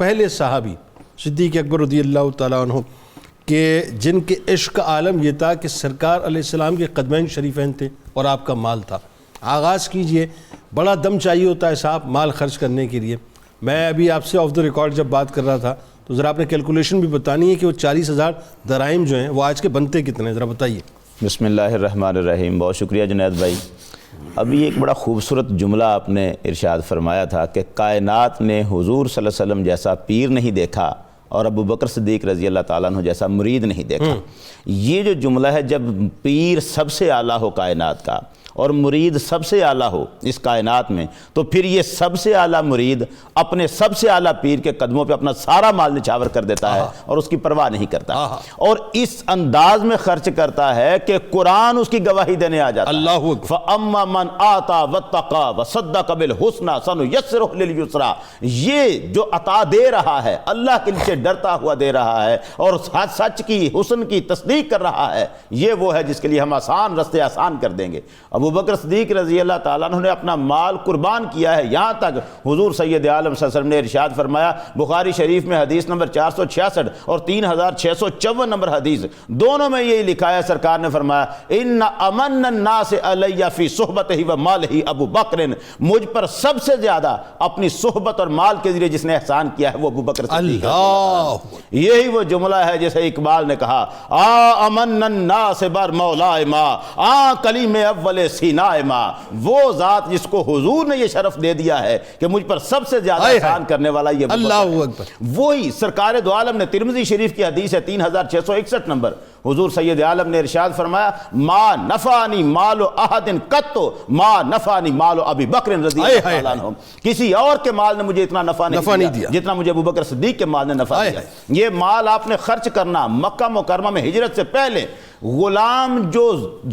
پہلے صحابی صدیق اکبر رضی اللہ تعالیٰ عنہ کہ جن کے عشق کا عالم یہ تھا کہ سرکار علیہ السلام کے قدمین شریفین تھے اور آپ کا مال تھا. آغاز کیجئے. بڑا دم چاہیے ہوتا ہے صاحب مال خرچ کرنے کے لیے. میں ابھی آپ سے آف دا ریکارڈ جب بات کر رہا تھا تو ذرا آپ نے کیلکولیشن بھی بتانی ہے کہ وہ 40,000 دراہم جو ہیں وہ آج کے بنتے کتنے ہیں، ذرا بتائیے. بسم اللہ الرحمن الرحیم. بہت شکریہ جنید بھائی. ابھی ایک بڑا خوبصورت جملہ آپ نے ارشاد فرمایا تھا کہ کائنات نے حضور صلی اللہ علیہ وسلم جیسا پیر نہیں دیکھا اور ابو بکر صدیق رضی اللہ تعالیٰ عنہ جیسا مرید نہیں دیکھا. یہ جو جملہ ہے، جب پیر سب سے اعلیٰ ہو کائنات کا اور مرید سب سے اعلیٰ ہو اس کائنات میں، تو پھر یہ سب سے اعلیٰ مرید اپنے سب سے اعلیٰ پیر کے قدموں پہ اپنا سارا مال نچھاور کر دیتا ہے اور اس کی پرواہ نہیں کرتا اور اس انداز میں خرچ کرتا ہے کہ قرآن اس کی گواہی دینے آ جاتا ہے. اللہ اکبر. فَأَمَّا مَنْ آتَى وَاتَّقَى وَصَدَّقَ بِالْحُسْنَى سَنُيَسِّرُهُ لِلْيُسْرَى. یہ جو عطا دے رہا ہے، اللہ کے نیچے ڈرتا ہوا دے رہا ہے اور سچ کی حسن کی تصدیق کر رہا ہے، یہ وہ ہے جس کے لیے ہم آسان رستے آسان کر دیں گے. ابو بکر صدیق رضی اللہ تعالیٰ عنہ نے اپنا مال قربان کیا ہے، یہاں تک حضور سید عالم صلی اللہ علیہ وسلم نے ارشاد فرمایا، بخاری شریف میں حدیث نمبر 466 اور 3654 نمبر حدیث، دونوں میں یہی لکھا ہے، سرکار نے فرمایا ان امن الناس علی فی صحبتہ و مالہ ابو بکر. مجھ پر سب سے زیادہ اپنی صحبت اور مال کے ذریعے جس نے احسان کیا ہے وہ ابو بکر صدیق. یہی وہ جملہ ہے جسے اقبال نے کہا، امن الناس بر مولائے ما کلیم اول سینا ماں. وہ ذات جس کو حضور نے یہ شرف دے دیا ہے کہ مجھ پر سب سے زیادہ احسان کرنے والا یہ اللہ اکبر. وہی سرکار دو عالم نے ترمذی شریف کی حدیث ہے 3661 نمبر، حضور سید عالم نے ارشاد فرمایا، ما نفعنی مال احد قط ما نفعنی مال ابی بکر رضی اللہ تعالیٰ عنہ. کسی اور کے مال نے مجھے اتنا نفع نہیں دیا جتنا مجھے ابو بکر صدیق کے مال نے نفع دیا. یہ مال آپ نے خرچ کرنا مکہ مکرمہ میں ہجرت سے پہلے غلام جو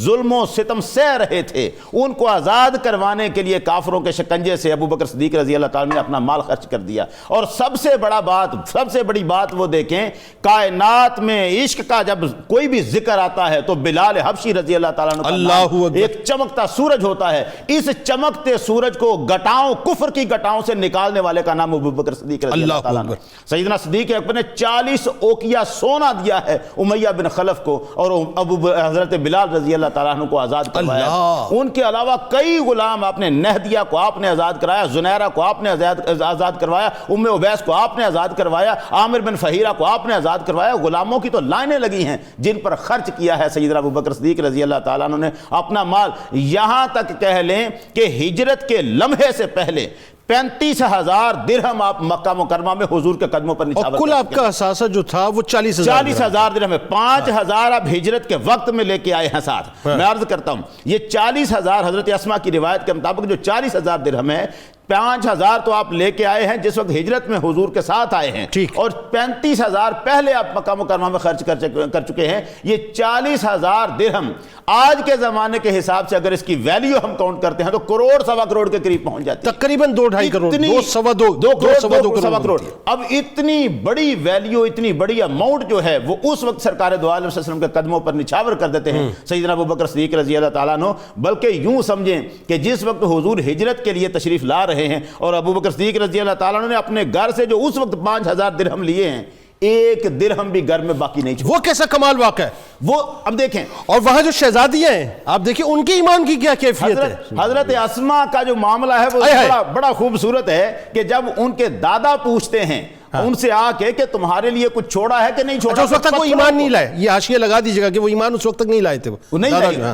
ظلم و ستم سہ رہے تھے ان کو آزاد کروانے کے لیے کافروں کے شکنجے سے ابو بکر صدیق رضی اللہ تعالیٰ نے اپنا مال خرچ کر دیا. اور سب سے بڑی بات وہ دیکھیں، کائنات میں عشق کا جب کوئی بھی ذکر آتا ہے تو بلال حبشی رضی اللہ تعالیٰ عنہ ایک چمکتا سورج ہوتا ہے. اس چمکتے سورج کو گٹاؤں، کفر کی گٹاؤں سے نکالنے والے کا نام ابو بکر صدیق رضی اللہ تعالیٰ عنہ. سیدنا صدیق اکبر نے 40 اوقیہ سونا دیا ہے امیہ بن خلف کو اور حضرت بلال رضی اللہ تعالیٰ عنہ کو آزاد کروایا. ان کے علاوہ کئی غلام آپ نے، نہدیہ کو آپ نے آزاد کرایا، زنیرہ کو آپ نے آزاد کروایا، ام عبیس کو آپ نے آزاد کروایا، عامر بن فہیرہ کو آپ نے آزاد کروایا. غلاموں کی تو لائنیں لگی ہیں جن پر خرچ کیا ہے سیدنا ابو بکر صدیق رضی اللہ تعالیٰ عنہ نے اپنا مال. یہاں تک کہہ لیں کہ ہجرت کے لمحے سے پہلے 35,000 درہم آپ مکہ مکرمہ میں حضور کے قدموں پر نچھاور اور کل آپ کا اثاثہ جو تھا وہ 40,000 درہم ہے. 5,000 آپ ہجرت کے وقت میں لے کے آئے ہیں ساتھ. میں عرض کرتا ہوں یہ 40,000 حضرت اسما کی روایت کے مطابق جو 40,000 درہم ہے، 5,000 تو آپ لے کے آئے ہیں جس وقت ہجرت میں حضور کے ساتھ آئے ہیں، اور 35,000 پہلے آپ مکہ مکرمہ میں خرچ کر چکے ہیں. یہ 40,000 درہم آج کے زمانے کے حساب سے اگر اس کی ویلیو ہم کاؤنٹ کرتے ہیں تو کروڑ سوا کروڑ کے قریب پہنچ جاتی ہے، تقریباً 2.5 کروڑ، 2.25 کروڑ. اب اتنی بڑی ویلیو، اتنی بڑی اماؤنٹ جو ہے وہ اس وقت سرکار دو عالم صلی اللہ علیہ وسلم کے قدموں پر نچھاور کر دیتے ہیں سیدنا ابو بکر صدیق رضی اللہ تعالیٰ عنہ. بلکہ یوں سمجھیں کہ جس وقت حضور ہجرت کے لیے تشریف لا رہے ہیں اور ابو بکر صدیق رضی اللہ تعالیٰ عنہ نے اپنے گھر سے جو اس وقت 5,000 درہم لیے ہیں، ایک درہم بھی گھر میں باقی نہیں چھوڑا. وہ کیسا کمال واقع ہے وہ اب دیکھیں. اور وہاں جو شہزادیاں ہیں آپ دیکھیں ان کے ایمان کی کیا کیفیت ہے. حضرت اسما کا جو معاملہ ہے وہ بڑا خوبصورت ہے کہ جب ان کے دادا پوچھتے ہیں ان سے آ کے کہ تمہارے لیے کچھ چھوڑا ہے کہ نہیں چھوڑا. اس وقت تک وہ ایمان نہیں لائے. یہ حاشیہ لگا دیجیے گا کہ وہ ایمان اس وقت تک نہیں لائے تھے.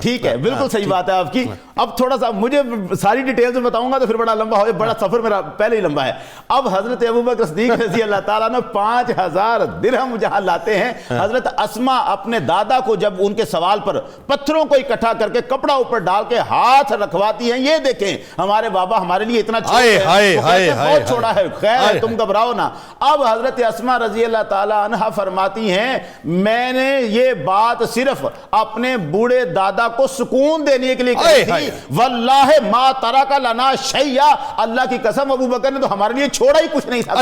ٹھیک ہے، بالکل صحیح بات ہے آپ کی. اب تھوڑا سا مجھے ساری ڈیٹیل سے بتاؤں گا تو پھر بڑا لمبا ہو جائے، بڑا سفر میرا پہلے ہی لمبا ہے. اب حضرت ابو بکر صدیق رضی اللہ تعالیٰ نے 5,000 درہم جہاں لاتے ہیں، حضرت اسما اپنے دادا کو جب ان کے سوال پر پتھروں کو اکٹھا کر کے کپڑا اوپر ڈال کے ہاتھ رکھواتی ہیں، یہ دیکھیں ہمارے بابا ہمارے لیے اتنا بہت چھوڑا ہے، خیر تم گھبراؤ نا. اب حضرت اسما رضی اللہ تعالیٰ عنہ فرماتی ہیں میں نے یہ بات صرف اپنے بوڑھے دادا کو سکون دینے کے لیے کہی تھی، واللہ ما ترک لنا شیئا، اللہ کی قسم ابو بکر نے تو ہمارے لیے چھوڑا ہی کچھ نہیں تھا.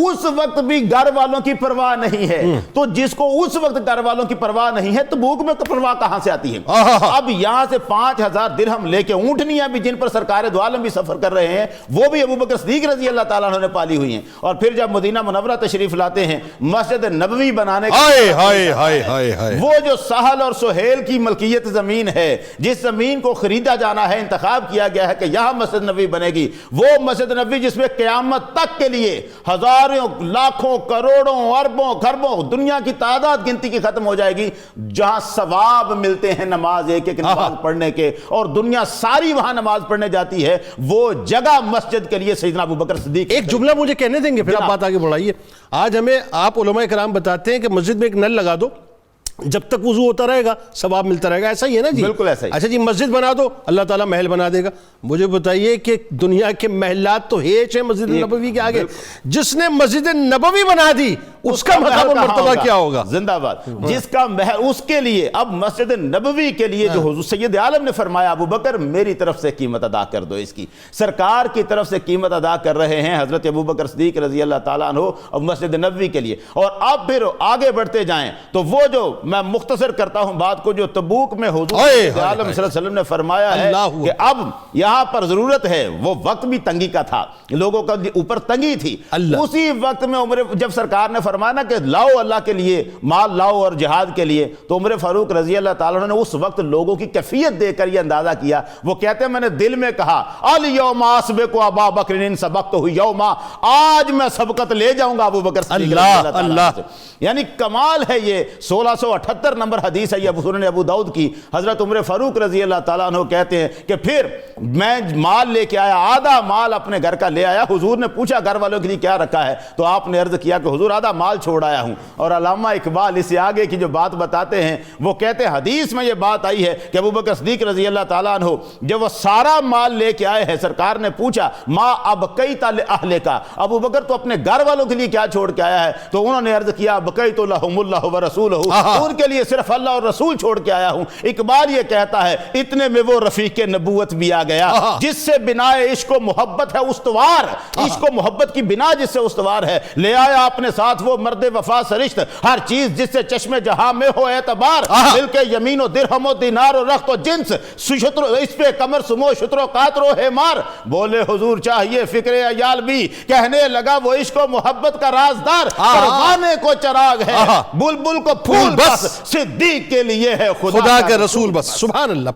اس وقت بھی گھر والوں کی پرواہ نہیں ہے، تو جس کو اس وقت گھر والوں کی پرواہ نہیں ہے تبوک میں پرواہ کہاں سے آتی ہے. اب یہاں سے 5,000 درہم لے کے اونٹنیاں بھی جن پر سرکار دو عالم بھی سفر کر رہے ہیں وہ بھی ابو بکر صدیق رضی اللہ تعالیٰ عنہ نے پالی ہوئی ہیں. اور پھر جب مدینہ منورہ تشریف لاتے ہیں مسجد نبوی بنانے ہائے ہائے ہائے ہائے ہائے، وہ جو سہل اور سہیل کی ملکیت زمین ہے، جس زمین کو خریدا جانا ہے، انتخاب کیا گیا ہے کہ یہاں مسجد نبوی بنے گی، وہ مسجد نبوی جس میں قیامت تک کے لیے ہزاروں لاکھوں کروڑوں اربوں خربوں دنیا کی تعداد گنتی کی ختم ہو جائے گی، جہاں ثواب ملتے ہیں نماز ایک ایک نماز پڑھنے کے، اور دنیا ساری وہاں نماز پڑھنے جاتی ہے، وہ جگہ مسجد کے لیے سیدنا ابوبکر صدیق۔ ایک جملہ مجھے کہنے دیں گے پھر آپ بات آگے بڑھائیے۔ آج ہمیں آپ علماء کرام بتاتے ہیں کہ مسجد میں ایک نل لگا دو، جب تک وضو ہوتا رہے گا ثواب ملتا رہے گا، ایسا ہی ہے نا جی؟ بالکل ایسا ہی۔ اچھا جی، مسجد بنا دو، اللہ تعالیٰ محل بنا دے گا۔ مجھے بتائیے کہ دنیا کے محلات تو ہیچ ہیں مسجد نبوی کے آگے، جس نے مسجد نبوی بنا دی اس کا مقام و مرتبہ کیا ہوگا؟ زندہ باد، جس کا محل، اس کے لیے اب مسجد نبوی کے لیے جو حضور سید عالم نے فرمایا ابوبکر میری طرف سے قیمت ادا کر دو، اس کی سرکار کی طرف سے قیمت ادا کر رہے ہیں حضرت ابوبکر صدیق رضی اللہ تعالیٰ عنہ اب مسجد نبوی کے لیے۔ اور اب پھر آگے بڑھتے جائیں تو وہ جو میں مختصر کرتا ہوں بات کو، جو تبوک میں حضور سید عالم صلی اللہ علیہ وسلم نے فرمایا ہے کہ اب یہاں پر ضرورت ہے، وہ وقت بھی تنگی کا تھا، لوگوں کا اوپر تنگی تھی، اسی وقت میں عمر جب سرکار نے فرمایا کہ لاؤ اللہ کے لیے مال لاؤ اور جہاد کے لیے، تو عمر فاروق رضی اللہ تعالیٰ عنہ نے اس وقت لوگوں کی کیفیت دیکھ کر یہ اندازہ کیا، وہ کہتے ہیں میں نے دل میں کہا الیوم اسبق ابا بکر ان سبقتہ یوما، آج میں سبقت لے جاؤں گا ابو بکر صدیق رضی اللہ تعالیٰ عنہ۔ یعنی کمال ہے یہ، 1678 نمبر حدیث ہے یہ سنن ابو داؤد کی، حضرت عمر فاروق رضی اللہ تعالیٰ عنہ کہتے ہیں کہ پھر میں مال لے کے آیا، آدھا مال اپنے گھر کا لے آیا، حضور نے پوچھا گھر والوں کے لیے کیا رکھا ہے، تو آپ نے عرض کیا کہ حضور آدھا مال چھوڑ آیا ہوں۔ اور علامہ اقبال اس سے آگے کی جو بات بتاتے ہیں، وہ کہتے ہیں حدیث میں یہ بات آئی ہے کہ ابوبکر صدیق رضی اللہ تعالیٰ عنہ جب وہ سارا مال لے کے آئے ہیں، سرکار نے پوچھا ما ابقیت لأہلک، ابوبکر تو اپنے گھر والوں کے لیے کیا چھوڑ کے آیا ہے، تو انہوں نے عرض کیا ابقیت لہم اللہ ورسولہ، ان کے لیے صرف اللہ اور رسول چھوڑ کے آیا ہوں۔ اقبال یہ کہتا ہے اتنے میں وہ رفیق نبوت بھی آ گیا جس سے بنا عشق و محبت ہے استوار، عشق و محبت کی بنا جس سے استوار ہے، لے آیا اپنے ساتھ وہ مرد وفا سرشت، ہر چیز جس سے چشم جہاں میں ہو اعتبار، مل کے یمین و درہم و دینار و رخت و جنس، اس پہ کمر سمو شتر و قاطر و حمار، بولے حضور چاہیے فکر عیال بھی، کہنے لگا وہ عشق و محبت کا رازدار، پروانے کو چراغ ہے، بلبل کو پھول بس، صدیق کے لیے ہے خدا کا رسول بس۔ سبحان اللہ۔